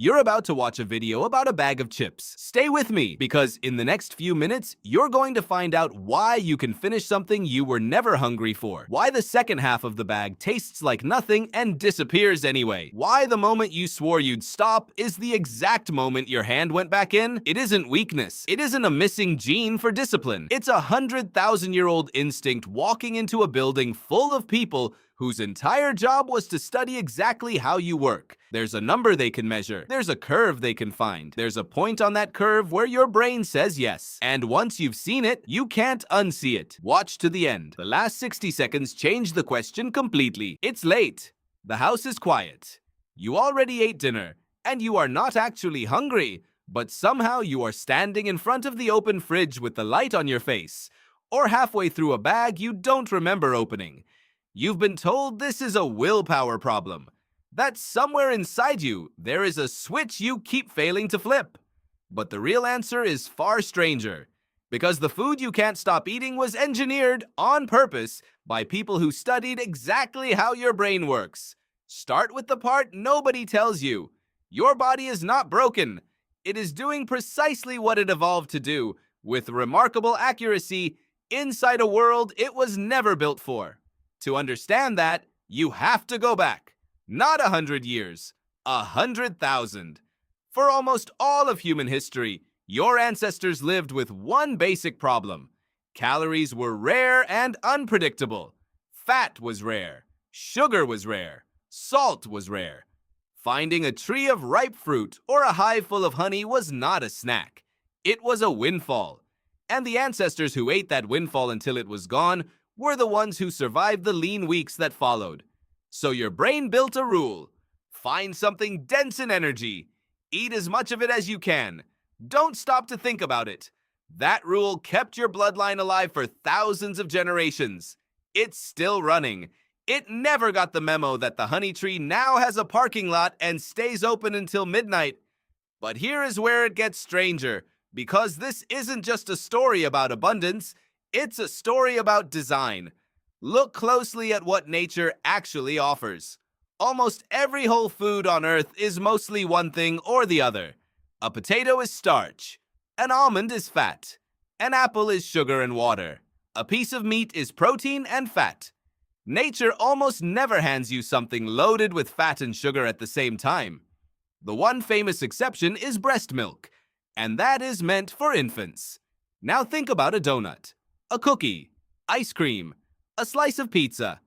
You're about to watch a video about a bag of chips. Stay with me, because in the next few minutes, you're going to find out why you can finish something you were never hungry for, why the second half of the bag tastes like nothing and disappears anyway, why the moment you swore you'd stop is the exact moment your hand went back in. It isn't weakness. It isn't a missing gene for discipline. It's a 100,000-year-old instinct walking into a building full of people whose entire job was to study exactly how you work. There's a number they can measure. There's a curve they can find. There's a point on that curve where your brain says yes. And once you've seen it, you can't unsee it. Watch to the end. The last 60 seconds change the question completely. It's late. The house is quiet. You already ate dinner, and you are not actually hungry, but somehow you are standing in front of the open fridge with the light on your face, or halfway through a bag you don't remember opening. You've been told this is a willpower problem, that somewhere inside you there is a switch you keep failing to flip. But the real answer is far stranger, because the food you can't stop eating was engineered on purpose by people who studied exactly how your brain works. Start with the part nobody tells you. Your body is not broken. It is doing precisely what it evolved to do, with remarkable accuracy, inside a world it was never built for. To understand that, you have to go back. Not 100 years, 100,000. For almost all of human history, your ancestors lived with one basic problem. Calories were rare and unpredictable. Fat was rare. Sugar was rare. Salt was rare. Finding a tree of ripe fruit or a hive full of honey was not a snack. It was a windfall. And the ancestors who ate that windfall until it was gone were the ones who survived the lean weeks that followed. So your brain built a rule. Find something dense in energy. Eat as much of it as you can. Don't stop to think about it. That rule kept your bloodline alive for thousands of generations. It's still running. It never got the memo that the honey tree now has a parking lot and stays open until midnight. But here is where it gets stranger, because this isn't just a story about abundance. It's a story about design. Look closely at what nature actually offers. Almost every whole food on Earth is mostly one thing or the other. A potato is starch. An almond is fat. An apple is sugar and water. A piece of meat is protein and fat. Nature almost never hands you something loaded with fat and sugar at the same time. The one famous exception is breast milk, and that is meant for infants. Now think about a donut. A cookie, ice cream, a slice of pizza.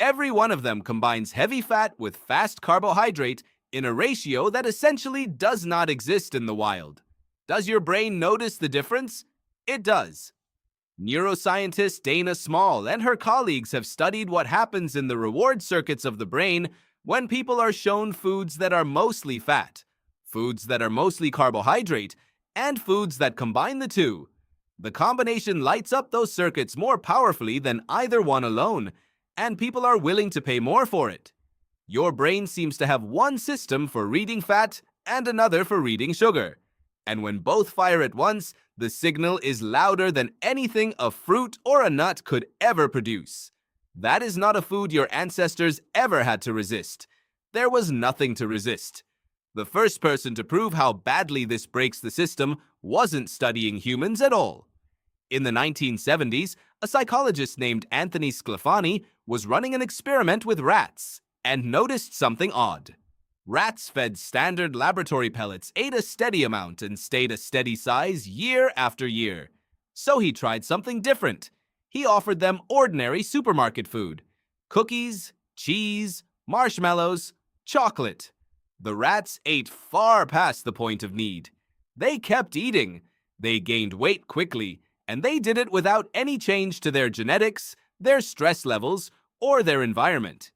Every one of them combines heavy fat with fast carbohydrate in a ratio that essentially does not exist in the wild. Does your brain notice the difference? It does. Neuroscientist Dana Small and her colleagues have studied what happens in the reward circuits of the brain when people are shown foods that are mostly fat, foods that are mostly carbohydrate, and foods that combine the two. The combination lights up those circuits more powerfully than either one alone, and people are willing to pay more for it. Your brain seems to have one system for reading fat and another for reading sugar. And when both fire at once, the signal is louder than anything a fruit or a nut could ever produce. That is not a food your ancestors ever had to resist. There was nothing to resist. The first person to prove how badly this breaks the system wasn't studying humans at all. In the 1970s, a psychologist named Anthony Sclafani was running an experiment with rats and noticed something odd. Rats fed standard laboratory pellets ate a steady amount and stayed a steady size year after year. So he tried something different. He offered them ordinary supermarket food: cookies, cheese, marshmallows, chocolate. The rats ate far past the point of need. They kept eating. They gained weight quickly, and they did it without any change to their genetics, their stress levels, or their environment.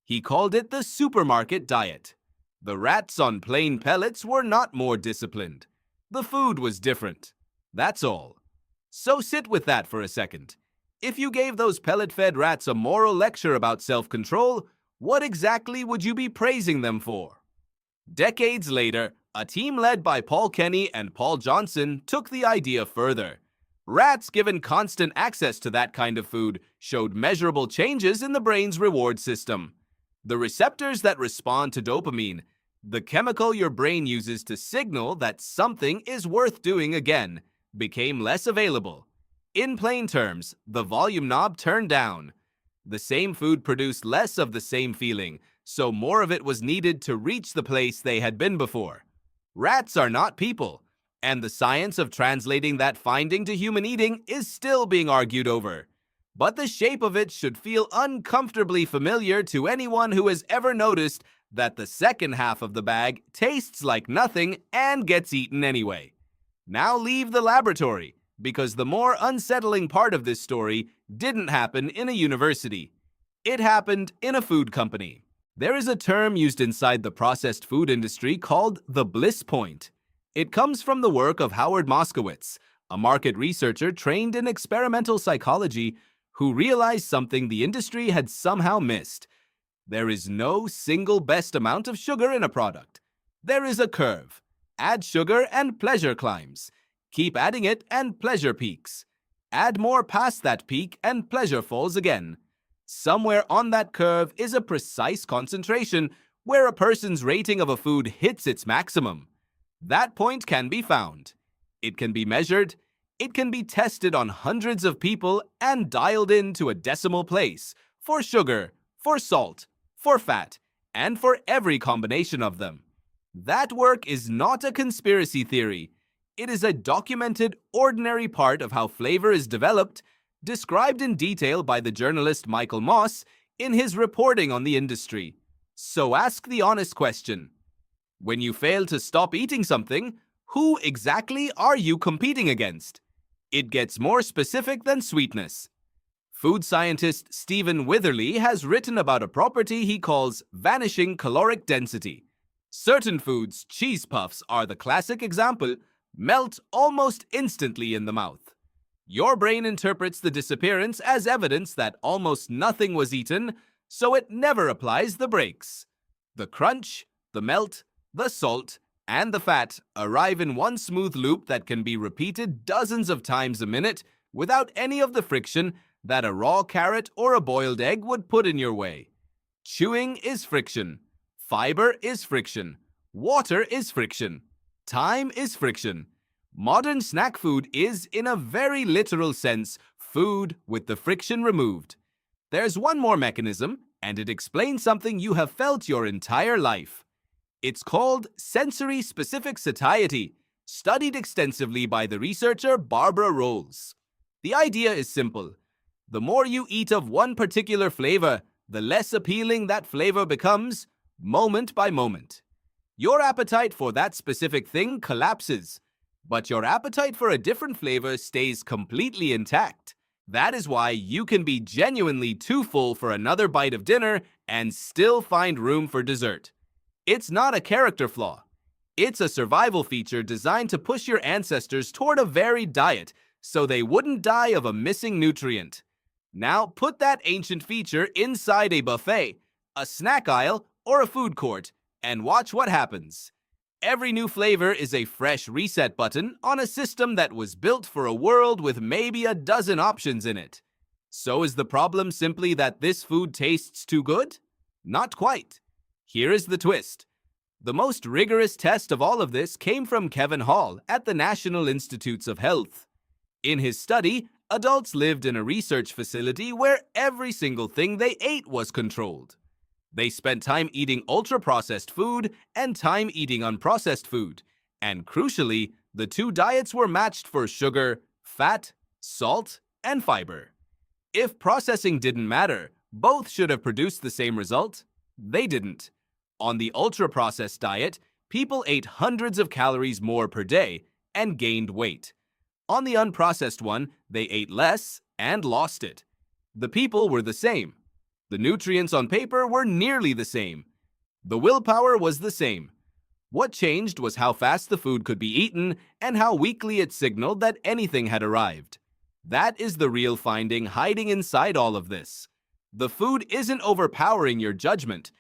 He called it the supermarket diet. The rats on plain pellets were not more disciplined. The food was different. That's all. So sit with that for a second. If you gave those pellet-fed rats a moral lecture about self-control, what exactly would you be praising them for? Decades later, a team led by Paul Kenny and Paul Johnson took the idea further. Rats given constant access to that kind of food showed measurable changes in the brain's reward system. The receptors that respond to dopamine, The chemical your brain uses to signal that something is worth doing again became less available. In plain terms, the volume knob turned down. The same food produced less of the same feeling, so more of it was needed to reach the place they had been before. Rats are not people, and the science of translating that finding to human eating is still being argued over. But the shape of it should feel uncomfortably familiar to anyone who has ever noticed that the second half of the bag tastes like nothing and gets eaten anyway. Now leave the laboratory, because the more unsettling part of this story didn't happen in a university. It happened in a food company. There is a term used inside the processed food industry called the Bliss point. It comes from the work of Howard Moskowitz, a market researcher trained in experimental psychology who realized something the industry had somehow missed. There is no single best amount of sugar in a product. There is a curve. Add sugar and pleasure climbs. Keep adding it and pleasure peaks. Add more past that peak and pleasure falls again. Somewhere on that curve is a precise concentration where a person's rating of a food hits its maximum. That point can be found. It can be measured. It can be tested on hundreds of people and dialed into a decimal place for sugar, for salt, for fat, and for every combination of them. That work is not a conspiracy theory. It is a documented, ordinary part of how flavor is developed, described in detail by the journalist Michael Moss in his reporting on the industry. So ask the honest question. When you fail to stop eating something, who exactly are you competing against? It gets more specific than sweetness. Food scientist Stephen Witherly has written about a property he calls vanishing caloric density. Certain foods, cheese puffs are the classic example, melt almost instantly in the mouth. Your brain interprets the disappearance as evidence that almost nothing was eaten, so it never applies the brakes. The crunch, the melt, the salt, and the fat arrive in one smooth loop that can be repeated dozens of times a minute without any of the friction that a raw carrot or a boiled egg would put in your way. Chewing is friction. Fiber is friction. Water is friction. Time is friction. Modern snack food is, in a very literal sense, food with the friction removed. There's one more mechanism, and it explains something you have felt your entire life. It's called sensory-specific satiety, studied extensively by the researcher Barbara Rolls. The idea is simple. The more you eat of one particular flavor, the less appealing that flavor becomes, moment by moment. Your appetite for that specific thing collapses, but your appetite for a different flavor stays completely intact. That is why you can be genuinely too full for another bite of dinner and still find room for dessert. It's not a character flaw. It's a survival feature designed to push your ancestors toward a varied diet so they wouldn't die of a missing nutrient. Now put that ancient feature inside a buffet, a snack aisle, or a food court, and watch what happens. Every new flavor is a fresh reset button on a system that was built for a world with maybe a dozen options in it. So is the problem simply that this food tastes too good? Not quite. Here is the twist. The most rigorous test of all of this came from Kevin Hall at the National Institutes of Health. In his study, adults lived in a research facility where every single thing they ate was controlled. They spent time eating ultra-processed food and time eating unprocessed food, and crucially, the two diets were matched for sugar, fat, salt, and fiber. If processing didn't matter, both should have produced the same result. They didn't. On the ultra-processed diet, people ate hundreds of calories more per day and gained weight. On the unprocessed one, they ate less and lost it. The people were the same. The nutrients on paper were nearly the same. The willpower was the same. What changed was how fast the food could be eaten and how weakly it signaled that anything had arrived. That is the real finding hiding inside all of this. The food isn't overpowering your judgment.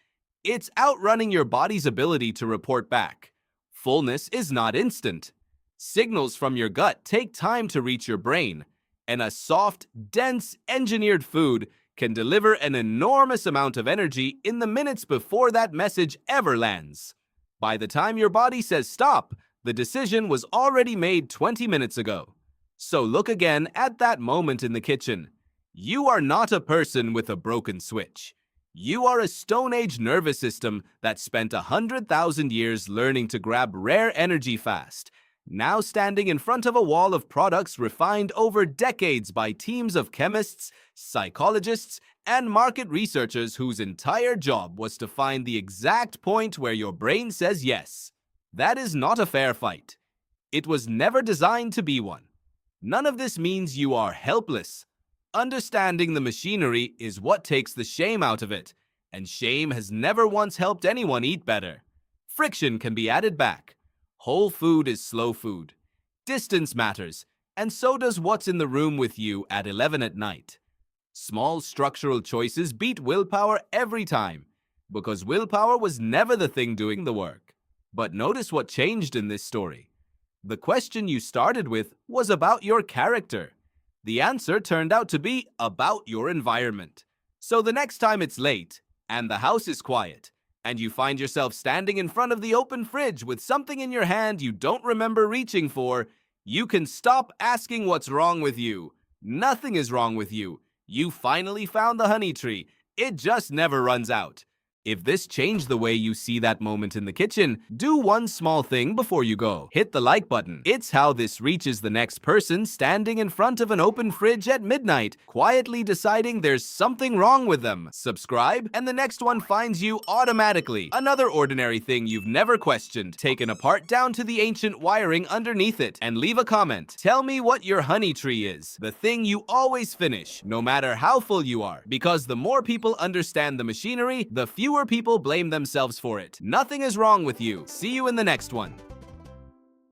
It's outrunning your body's ability to report back. Fullness is not instant. Signals from your gut take time to reach your brain, and a soft, dense, engineered food can deliver an enormous amount of energy in the minutes before that message ever lands. By the time your body says stop, the decision was already made 20 minutes ago. So look again at that moment in the kitchen. You are not a person with a broken switch. You are a Stone Age nervous system that spent 100,000 years learning to grab rare energy fast, now standing in front of a wall of products refined over decades by teams of chemists, psychologists, and market researchers whose entire job was to find the exact point where your brain says yes. That is not a fair fight. It was never designed to be one. None of this means you are helpless. Understanding the machinery is what takes the shame out of it, and shame has never once helped anyone eat better. Friction can be added back. Whole food is slow food. Distance matters, and so does what's in the room with you at 11 at night. Small structural choices beat willpower every time, because willpower was never the thing doing the work. But notice what changed in this story. The question you started with was about your character. The answer turned out to be about your environment. So the next time it's late, and the house is quiet, and you find yourself standing in front of the open fridge with something in your hand you don't remember reaching for, you can stop asking what's wrong with you. Nothing is wrong with you. You finally found the honey tree. It just never runs out. If this changed the way you see that moment in the kitchen, do one small thing before you go. Hit the like button. It's how this reaches the next person standing in front of an open fridge at midnight, quietly deciding there's something wrong with them. Subscribe, and the next one finds you automatically. Another ordinary thing you've never questioned, taken apart down to the ancient wiring underneath it, and leave a comment. Tell me what your honey tree is, the thing you always finish, no matter how full you are. Because the more people understand the machinery, the fewer people blame themselves for it. Nothing is wrong with you. See you in the next one.